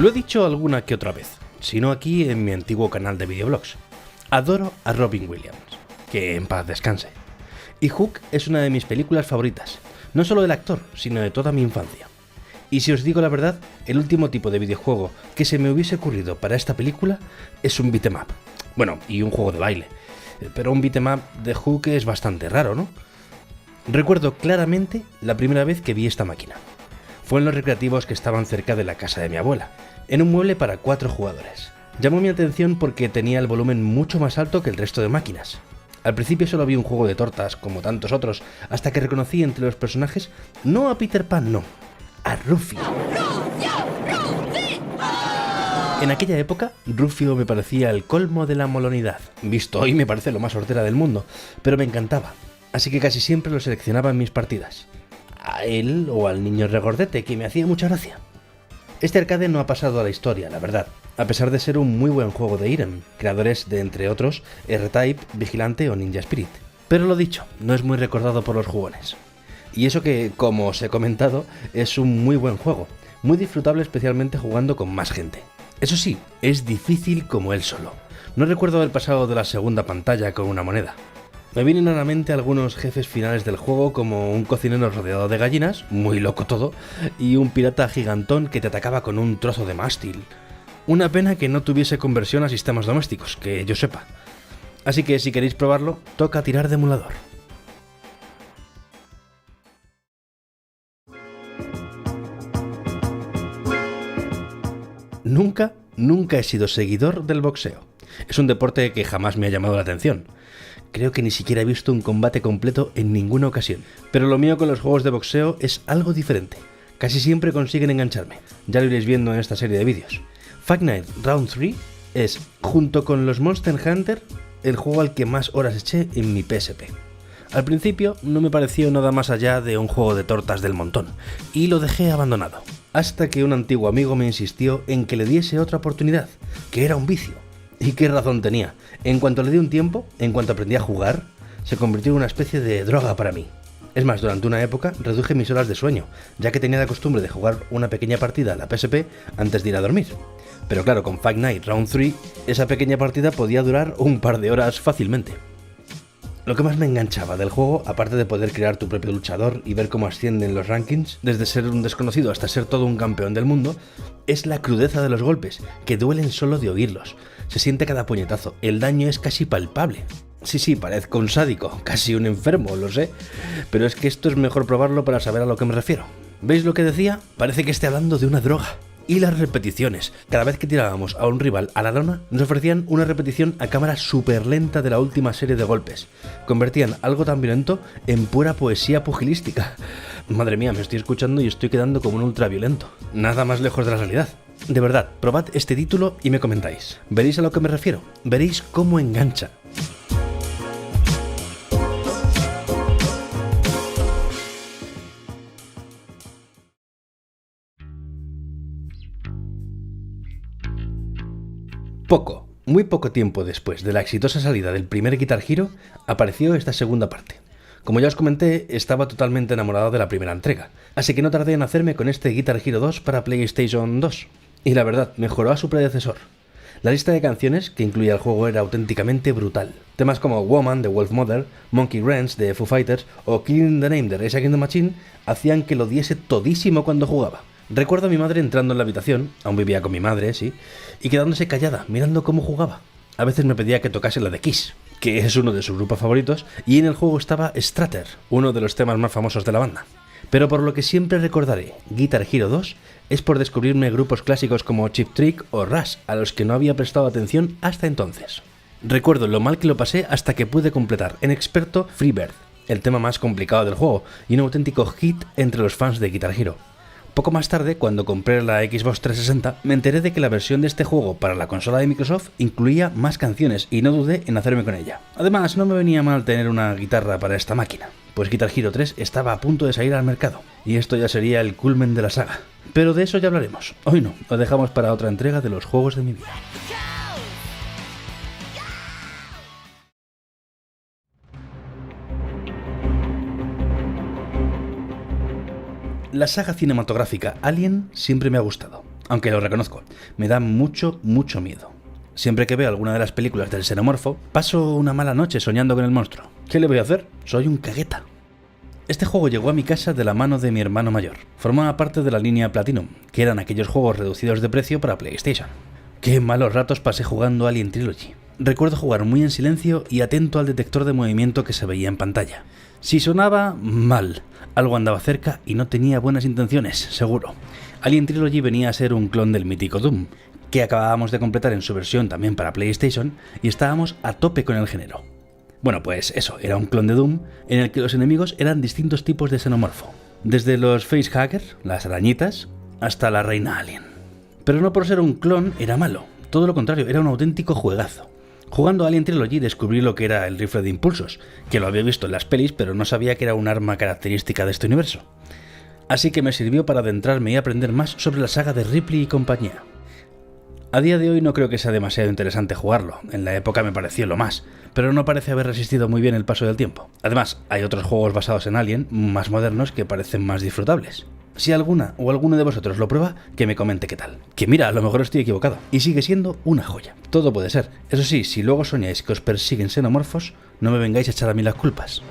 Lo he dicho alguna que otra vez, sino aquí en mi antiguo canal de videoblogs. Adoro a Robin Williams, que en paz descanse. Y Hook es una de mis películas favoritas, no solo del actor, sino de toda mi infancia. Y si os digo la verdad, el último tipo de videojuego que se me hubiese ocurrido para esta película es un beat'em up. Bueno, y un juego de baile. Pero un beat'em up de Hook es bastante raro, ¿no? Recuerdo claramente la primera vez que vi esta máquina. Fue en los recreativos que estaban cerca de la casa de mi abuela, en un mueble para 4 jugadores. Llamó mi atención porque tenía el volumen mucho más alto que el resto de máquinas. Al principio solo vi un juego de tortas, como tantos otros, hasta que reconocí entre los personajes no a Peter Pan, no, a Rufio. En aquella época, Rufio me parecía el colmo de la molonidad. Visto hoy me parece lo más hortera del mundo, pero me encantaba, así que casi siempre lo seleccionaba en mis partidas. A él o al niño regordete, que me hacía mucha gracia. Este arcade no ha pasado a la historia, la verdad, a pesar de ser un muy buen juego de Irem, creadores de, entre otros, R-Type, Vigilante o Ninja Spirit. Pero lo dicho, no es muy recordado por los jugones. Y eso que, como os he comentado, es un muy buen juego, muy disfrutable especialmente jugando con más gente. Eso sí, es difícil como él solo. No recuerdo haber pasado de la segunda pantalla con una moneda. Me vienen a la mente algunos jefes finales del juego, como un cocinero rodeado de gallinas, muy loco todo, y un pirata gigantón que te atacaba con un trozo de mástil. Una pena que no tuviese conversión a sistemas domésticos, que yo sepa. Así que si queréis probarlo, toca tirar de emulador. Nunca he sido seguidor del boxeo. Es un deporte que jamás me ha llamado la atención. Creo que ni siquiera he visto un combate completo en ninguna ocasión. Pero lo mío con los juegos de boxeo es algo diferente. Casi siempre consiguen engancharme. Ya lo iréis viendo en esta serie de vídeos. Fight Night Round 3 es, junto con los Monster Hunter, el juego al que más horas eché en mi PSP. Al principio no me pareció nada más allá de un juego de tortas del montón, y lo dejé abandonado. Hasta que un antiguo amigo me insistió en que le diese otra oportunidad, que era un vicio. ¿Y qué razón tenía? En cuanto le di un tiempo, en cuanto aprendí a jugar, se convirtió en una especie de droga para mí. Es más, durante una época reduje mis horas de sueño, ya que tenía la costumbre de jugar una pequeña partida a la PSP antes de ir a dormir. Pero claro, con Fight Night Round 3, esa pequeña partida podía durar un par de horas fácilmente. Lo que más me enganchaba del juego, aparte de poder crear tu propio luchador y ver cómo ascienden los rankings, desde ser un desconocido hasta ser todo un campeón del mundo, es la crudeza de los golpes, que duelen solo de oírlos. Se siente cada puñetazo, el daño es casi palpable. Sí, parezco un sádico, casi un enfermo, lo sé, pero es que esto es mejor probarlo para saber a lo que me refiero. ¿Veis lo que decía? Parece que esté hablando de una droga. Y las repeticiones. Cada vez que tirábamos a un rival a la lona, nos ofrecían una repetición a cámara súper lenta de la última serie de golpes. Convertían algo tan violento en pura poesía pugilística. Madre mía, me estoy escuchando y estoy quedando como un ultraviolento. Nada más lejos de la realidad. De verdad, probad este título y me comentáis. ¿Veréis a lo que me refiero? Veréis cómo engancha. Muy poco tiempo después de la exitosa salida del primer Guitar Hero, apareció esta segunda parte. Como ya os comenté, estaba totalmente enamorado de la primera entrega, así que no tardé en hacerme con este Guitar Hero 2 para PlayStation 2. Y la verdad, mejoró a su predecesor. La lista de canciones que incluía el juego era auténticamente brutal. Temas como Woman de Wolf Mother, Monkey Wrench de Foo Fighters o Killing the Name de Rage Against the Machine hacían que lo diese todísimo cuando jugaba. Recuerdo a mi madre entrando en la habitación, aún vivía con mi madre, sí, y quedándose callada, mirando cómo jugaba. A veces me pedía que tocase la de Kiss, que es uno de sus grupos favoritos, y en el juego estaba Strutter, uno de los temas más famosos de la banda. Pero por lo que siempre recordaré Guitar Hero 2 es por descubrirme grupos clásicos como Cheap Trick o Rush, a los que no había prestado atención hasta entonces. Recuerdo lo mal que lo pasé hasta que pude completar en experto Freebird, el tema más complicado del juego, y un auténtico hit entre los fans de Guitar Hero. Poco más tarde, cuando compré la Xbox 360, me enteré de que la versión de este juego para la consola de Microsoft incluía más canciones y no dudé en hacerme con ella. Además, no me venía mal tener una guitarra para esta máquina, pues Guitar Hero 3 estaba a punto de salir al mercado, y esto ya sería el culmen de la saga. Pero de eso ya hablaremos. Hoy no, lo dejamos para otra entrega de los juegos de mi vida. La saga cinematográfica Alien siempre me ha gustado, aunque lo reconozco, me da mucho miedo. Siempre que veo alguna de las películas del xenomorfo, paso una mala noche soñando con el monstruo. ¿Qué le voy a hacer? Soy un cagueta. Este juego llegó a mi casa de la mano de mi hermano mayor. Formaba parte de la línea Platinum, que eran aquellos juegos reducidos de precio para PlayStation. Qué malos ratos pasé jugando Alien Trilogy. Recuerdo jugar muy en silencio y atento al detector de movimiento que se veía en pantalla. Si sonaba, mal. Algo andaba cerca y no tenía buenas intenciones, seguro. Alien Trilogy venía a ser un clon del mítico Doom, que acabábamos de completar en su versión también para PlayStation y estábamos a tope con el género. Bueno, pues eso, era un clon de Doom en el que los enemigos eran distintos tipos de xenomorfo, desde los facehugger, las arañitas, hasta la reina alien. Pero no por ser un clon era malo, todo lo contrario, era un auténtico juegazo. Jugando Alien Trilogy descubrí lo que era el rifle de impulsos, que lo había visto en las pelis pero no sabía que era un arma característica de este universo. Así que me sirvió para adentrarme y aprender más sobre la saga de Ripley y compañía. A día de hoy no creo que sea demasiado interesante jugarlo, en la época me pareció lo más, pero no parece haber resistido muy bien el paso del tiempo. Además, hay otros juegos basados en Alien, más modernos, que parecen más disfrutables. Si alguna o alguno de vosotros lo prueba, que me comente qué tal. Que mira, a lo mejor estoy equivocado, y sigue siendo una joya. Todo puede ser. Eso sí, si luego soñáis que os persiguen xenomorfos, no me vengáis a echar a mí las culpas.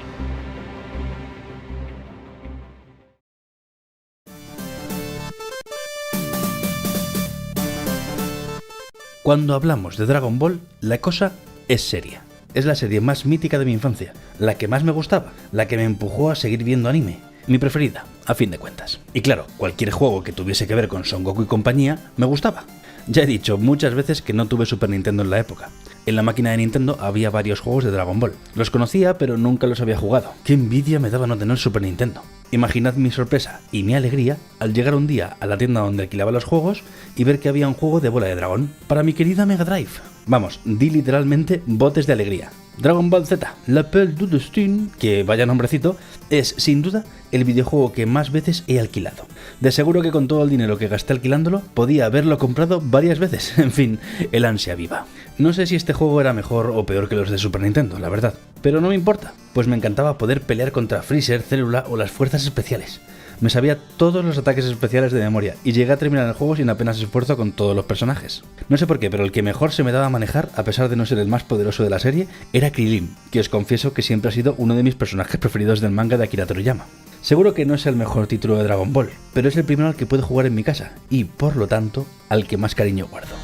Cuando hablamos de Dragon Ball, la cosa es seria. Es la serie más mítica de mi infancia, la que más me gustaba, la que me empujó a seguir viendo anime, mi preferida, a fin de cuentas. Y claro, cualquier juego que tuviese que ver con Son Goku y compañía, me gustaba. Ya he dicho muchas veces que no tuve Super Nintendo en la época. En la máquina de Nintendo había varios juegos de Dragon Ball. Los conocía, pero nunca los había jugado. ¡Qué envidia me daba no tener Super Nintendo! Imaginad mi sorpresa y mi alegría al llegar un día a la tienda donde alquilaba los juegos y ver que había un juego de bola de dragón para mi querida Mega Drive. Vamos, di literalmente botes de alegría. Dragon Ball Z, L'Appel du Destin, que vaya nombrecito, es sin duda el videojuego que más veces he alquilado. De seguro que con todo el dinero que gasté alquilándolo, podía haberlo comprado varias veces. En fin, el ansia viva. No sé si este juego era mejor o peor que los de Super Nintendo, la verdad. Pero no me importa, pues me encantaba poder pelear contra Freezer, Célula o las fuerzas especiales. Me sabía todos los ataques especiales de memoria y llegué a terminar el juego sin apenas esfuerzo con todos los personajes. No sé por qué, pero el que mejor se me daba a manejar, a pesar de no ser el más poderoso de la serie, era Krillin, que os confieso que siempre ha sido uno de mis personajes preferidos del manga de Akira Toriyama. Seguro que no es el mejor título de Dragon Ball, pero es el primero al que puedo jugar en mi casa y, por lo tanto, al que más cariño guardo.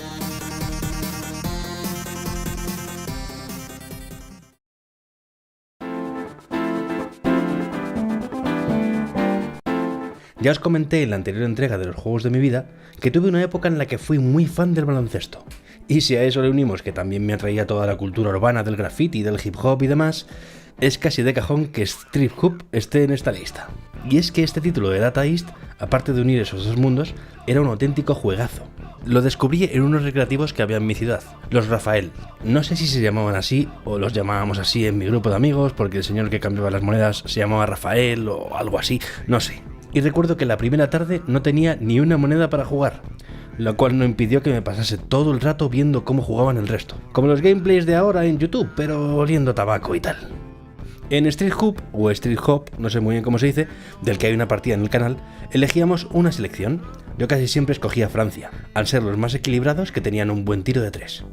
Ya os comenté en la anterior entrega de los juegos de mi vida que tuve una época en la que fui muy fan del baloncesto. Y si a eso le unimos que también me atraía toda la cultura urbana del graffiti, del hip hop y demás, es casi de cajón que Street Hoop esté en esta lista. Y es que este título de Data East, aparte de unir esos dos mundos, era un auténtico juegazo. Lo descubrí en unos recreativos que había en mi ciudad, los Rafael. No sé si se llamaban así o los llamábamos así en mi grupo de amigos porque el señor que cambiaba las monedas se llamaba Rafael o algo así, no sé. Y recuerdo que la primera tarde no tenía ni una moneda para jugar, lo cual no impidió que me pasase todo el rato viendo cómo jugaban el resto. Como los gameplays de ahora en YouTube, pero oliendo tabaco y tal. En Street Hoop, o Street Hop, no sé muy bien cómo se dice, del que hay una partida en el canal, elegíamos una selección. Yo casi siempre escogía Francia, al ser los más equilibrados que tenían un buen tiro de 3.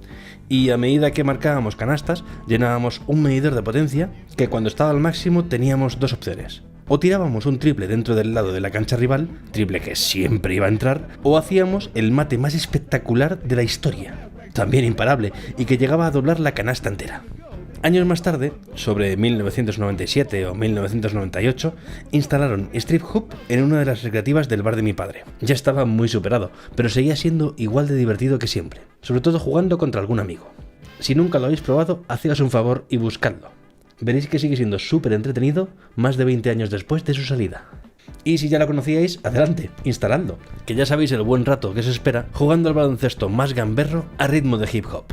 Y a medida que marcábamos canastas, llenábamos un medidor de potencia que cuando estaba al máximo teníamos dos opciones. O tirábamos un triple dentro del lado de la cancha rival, triple que siempre iba a entrar, o hacíamos el mate más espectacular de la historia, también imparable, y que llegaba a doblar la canasta entera. Años más tarde, sobre 1997 o 1998, instalaron Street Hoop en una de las recreativas del bar de mi padre. Ya estaba muy superado, pero seguía siendo igual de divertido que siempre, sobre todo jugando contra algún amigo. Si nunca lo habéis probado, hacedos un favor y buscadlo. Veréis que sigue siendo súper entretenido más de 20 años después de su salida. Y si ya lo conocíais, adelante, instaladlo, que ya sabéis el buen rato que se espera jugando al baloncesto más gamberro a ritmo de hip hop.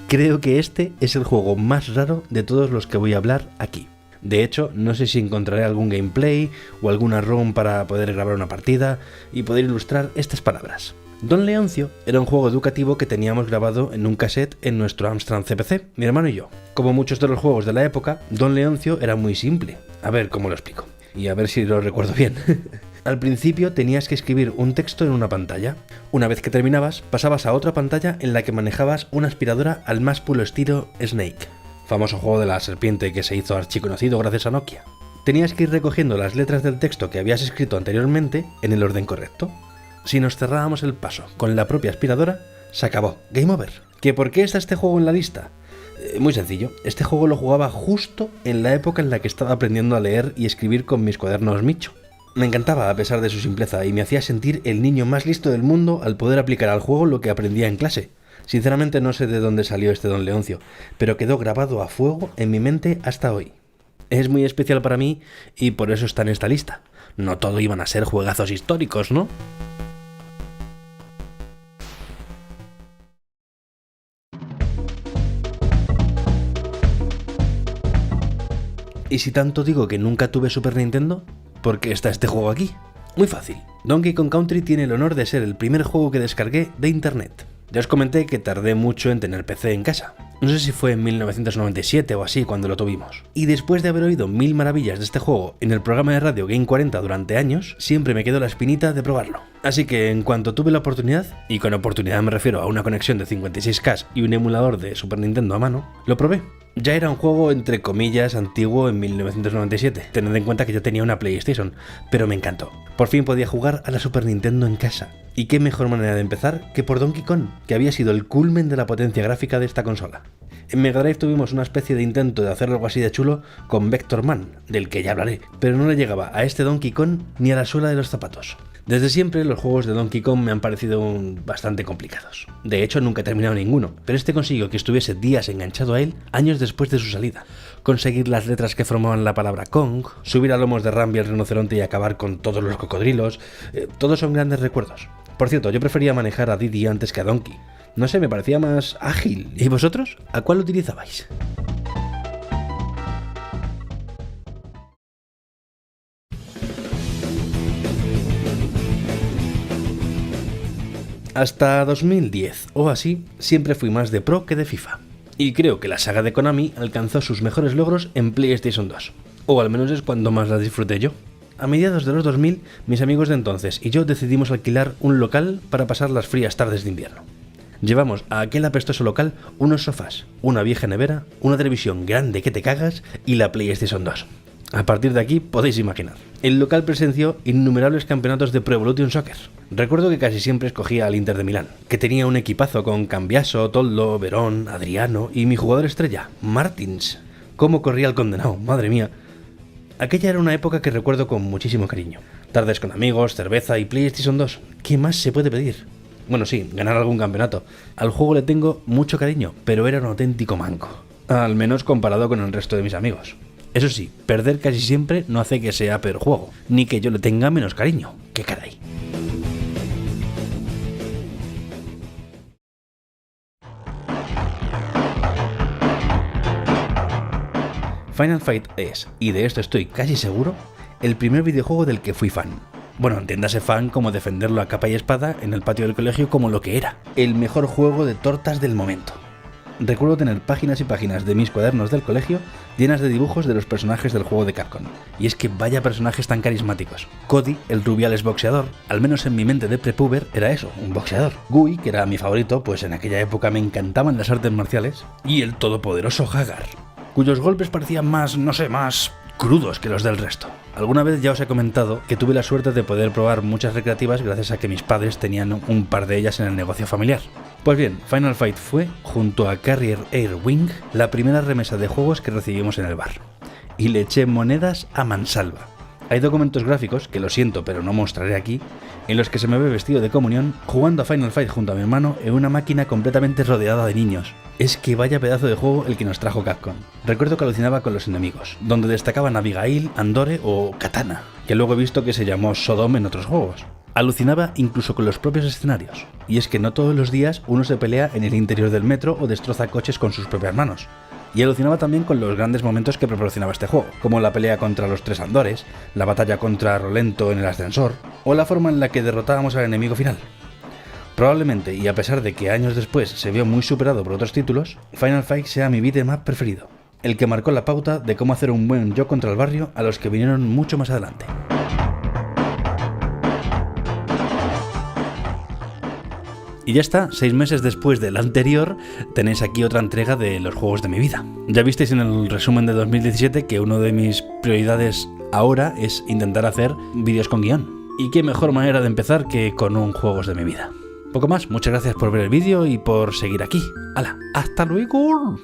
Creo que este es el juego más raro de todos los que voy a hablar aquí. De hecho, no sé si encontraré algún gameplay o alguna ROM para poder grabar una partida y poder ilustrar estas palabras. Don Leoncio era un juego educativo que teníamos grabado en un cassette en nuestro Amstrad CPC, mi hermano y yo. Como muchos de los juegos de la época, Don Leoncio era muy simple. A ver cómo lo explico, y a ver si lo recuerdo bien. Al principio tenías que escribir un texto en una pantalla. Una vez que terminabas, pasabas a otra pantalla en la que manejabas una aspiradora al más puro estilo Snake, famoso juego de la serpiente que se hizo archiconocido gracias a Nokia. Tenías que ir recogiendo las letras del texto que habías escrito anteriormente en el orden correcto. Si nos cerrábamos el paso con la propia aspiradora, se acabó. Game over. ¿Que por qué está este juego en la lista? Muy sencillo. Este juego lo jugaba justo en la época en la que estaba aprendiendo a leer y escribir con mis cuadernos Micho. Me encantaba a pesar de su simpleza y me hacía sentir el niño más listo del mundo al poder aplicar al juego lo que aprendía en clase. Sinceramente no sé de dónde salió este Don Leoncio, pero quedó grabado a fuego en mi mente hasta hoy. Es muy especial para mí y por eso está en esta lista. No todo iban a ser juegazos históricos, ¿no? ¿Y si tanto digo que nunca tuve Super Nintendo? ¿Por qué está este juego aquí? Muy fácil. Donkey Kong Country tiene el honor de ser el primer juego que descargué de internet. Ya os comenté que tardé mucho en tener PC en casa. No sé si fue en 1997 o así cuando lo tuvimos. Y después de haber oído mil maravillas de este juego en el programa de radio Game 40 durante años, siempre me quedó la espinita de probarlo. Así que en cuanto tuve la oportunidad, y con oportunidad me refiero a una conexión de 56K y un emulador de Super Nintendo a mano, lo probé. Ya era un juego entre comillas antiguo en 1997, tened en cuenta que yo tenía una PlayStation, pero me encantó. Por fin podía jugar a la Super Nintendo en casa. Y qué mejor manera de empezar que por Donkey Kong, que había sido el culmen de la potencia gráfica de esta consola. En Mega Drive tuvimos una especie de intento de hacer algo así de chulo con Vector Man, del que ya hablaré, pero no le llegaba a este Donkey Kong ni a la suela de los zapatos. Desde siempre los juegos de Donkey Kong me han parecido bastante complicados. De hecho nunca he terminado ninguno, pero este consiguió que estuviese días enganchado a él años después de su salida. Conseguir las letras que formaban la palabra Kong, subir a lomos de Rambi el rinoceronte y acabar con todos los cocodrilos, todos son grandes recuerdos. Por cierto, yo prefería manejar a Diddy antes que a Donkey. No sé, me parecía más ágil. ¿Y vosotros? ¿A cuál utilizabais? Hasta 2010 o así, siempre fui más de Pro que de FIFA. Y creo que la saga de Konami alcanzó sus mejores logros en PlayStation 2. O al menos es cuando más la disfruté yo. A mediados de los 2000, mis amigos de entonces y yo decidimos alquilar un local para pasar las frías tardes de invierno. Llevamos a aquel apestoso local unos sofás, una vieja nevera, una televisión grande que te cagas y la PlayStation 2. A partir de aquí podéis imaginar. El local presenció innumerables campeonatos de Pro Evolution Soccer. Recuerdo que casi siempre escogía al Inter de Milán, que tenía un equipazo con Cambiaso, Toldo, Verón, Adriano y mi jugador estrella, Martins. ¿Cómo corría el condenado? Madre mía. Aquella era una época que recuerdo con muchísimo cariño. Tardes con amigos, cerveza y PlayStation 2. ¿Qué más se puede pedir? Bueno, sí, ganar algún campeonato. Al juego le tengo mucho cariño, pero era un auténtico manco. Al menos comparado con el resto de mis amigos. Eso sí, perder casi siempre no hace que sea peor juego, ni que yo le tenga menos cariño. ¡Qué caray! Final Fight es, y de esto estoy casi seguro, el primer videojuego del que fui fan. Bueno, entiéndase fan como defenderlo a capa y espada en el patio del colegio como lo que era, el mejor juego de tortas del momento. Recuerdo tener páginas y páginas de mis cuadernos del colegio llenas de dibujos de los personajes del juego de Capcom. Y es que vaya personajes tan carismáticos. Cody, el rubiales boxeador, al menos en mi mente de prepuber era eso, un boxeador. Gui, que era mi favorito, pues en aquella época me encantaban las artes marciales. Y el todopoderoso Hagar, cuyos golpes parecían más crudos que los del resto. Alguna vez ya os he comentado que tuve la suerte de poder probar muchas recreativas gracias a que mis padres tenían un par de ellas en el negocio familiar. Pues bien, Final Fight fue, junto a Carrier Air Wing, la primera remesa de juegos que recibimos en el bar. Y le eché monedas a mansalva. Hay documentos gráficos, que lo siento pero no mostraré aquí, en los que se me ve vestido de comunión jugando a Final Fight junto a mi hermano en una máquina completamente rodeada de niños. Es que vaya pedazo de juego el que nos trajo Capcom. Recuerdo que alucinaba con los enemigos, donde destacaban Abigail, Andore o Katana, que luego he visto que se llamó Sodom en otros juegos. Alucinaba incluso con los propios escenarios, y es que no todos los días uno se pelea en el interior del metro o destroza coches con sus propias manos. Y alucinaba también con los grandes momentos que proporcionaba este juego, como la pelea contra los tres Andores, la batalla contra Rolento en el ascensor, o la forma en la que derrotábamos al enemigo final. Probablemente, y a pesar de que años después se vio muy superado por otros títulos, Final Fight sea mi beat'em up preferido, el que marcó la pauta de cómo hacer un buen yo contra el barrio a los que vinieron mucho más adelante. Y ya está, 6 meses después del anterior, tenéis aquí otra entrega de los juegos de mi vida. Ya visteis en el resumen de 2017 que una de mis prioridades ahora es intentar hacer vídeos con guión. Y qué mejor manera de empezar que con un juegos de mi vida. Poco más, muchas gracias por ver el vídeo y por seguir aquí. ¡Hala! ¡Hasta luego!